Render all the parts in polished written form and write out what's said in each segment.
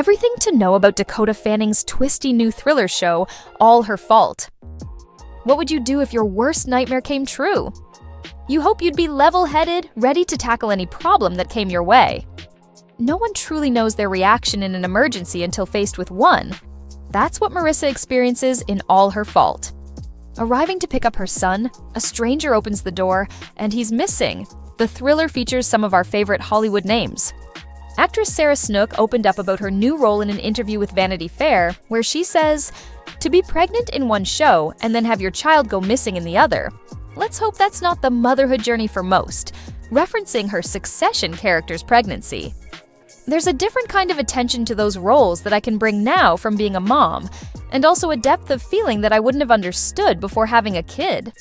Everything to know about Dakota Fanning's twisty new thriller show, All Her Fault. What would you do if your worst nightmare came true? You hope you'd be level-headed, ready to tackle any problem that came your way. No one truly knows their reaction in an emergency until faced with one. That's what Marissa experiences in All Her Fault. Arriving to pick up her son, a stranger opens the door, and he's missing. The thriller features some of our favorite Hollywood names. Actress Snook opened up about her new role in an interview with Vanity Fair, where she says, "To be pregnant in one show and then have your child go missing in the other. Let's hope that's not the motherhood journey for most," referencing her Succession character's pregnancy. There's a different kind of attention to those roles that I can bring now from being a mom, and also a depth of feeling that I wouldn't have understood before having a kid.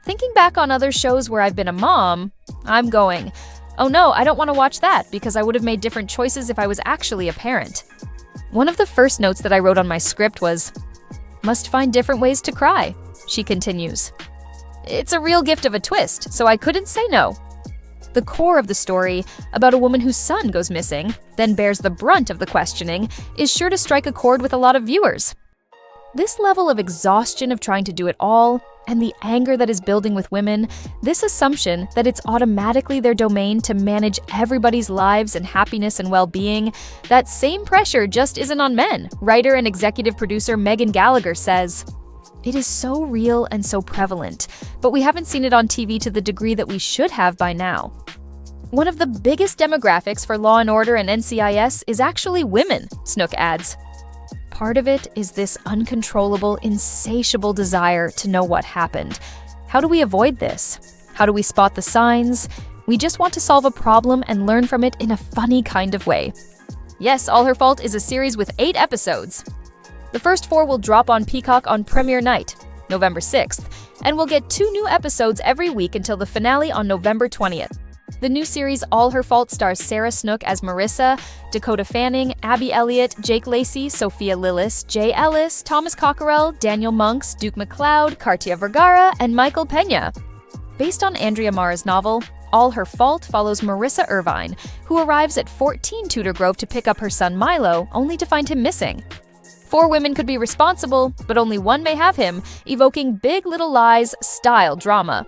Thinking back on other shows where I've been a mom, I'm going, oh no, I don't want to watch that because I would have made different choices if I was actually a parent. One of the first notes that I wrote on my script was, "Must find different ways to cry," she continues. It's a real gift of a twist, so I couldn't say no. The core of the story, about a woman whose son goes missing, then bears the brunt of the questioning, is sure to strike a chord with a lot of viewers. This level of exhaustion of trying to do it all, and the anger that is building with women, this assumption that it's automatically their domain to manage everybody's lives and happiness and well-being, that same pressure just isn't on men, writer and executive producer Megan Gallagher says. It is so real and so prevalent, but we haven't seen it on TV to the degree that we should have by now. One of the biggest demographics for Law & Order and NCIS is actually women, Snook adds. Part of it is this uncontrollable, insatiable desire to know what happened. How do we avoid this? How do we spot the signs? We just want to solve a problem and learn from it in a funny kind of way. Yes, All Her Fault is a series with 8 episodes. The first 4 will drop on Peacock on premiere night, November 6th, and we'll get 2 new episodes every week until the finale on November 20th. The new series All Her Fault stars Snook as Marissa, Dakota Fanning, Abby Elliott, Jake Lacey, Sophia Lillis, Jay Ellis, Thomas Cockerell, Daniel Monks, Duke McLeod, Cartia Vergara, and Michael Pena. Based on Andrea Mara's novel, All Her Fault follows Marissa Irvine, who arrives at 14 Tudor Grove to pick up her son Milo, only to find him missing. 4 women could be responsible, but only one may have him, evoking Big Little Lies-style drama.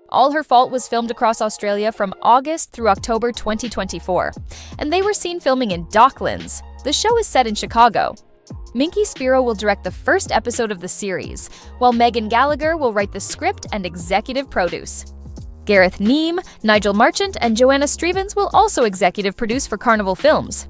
All Her Fault was filmed across Australia from August through October 2024, and they were seen filming in Docklands. The show is set in Chicago. Minky Spiro will direct the first episode of the series, while Megan Gallagher will write the script and executive produce. Gareth Neame, Nigel Marchant, and Joanna Strevens will also executive produce for Carnival Films.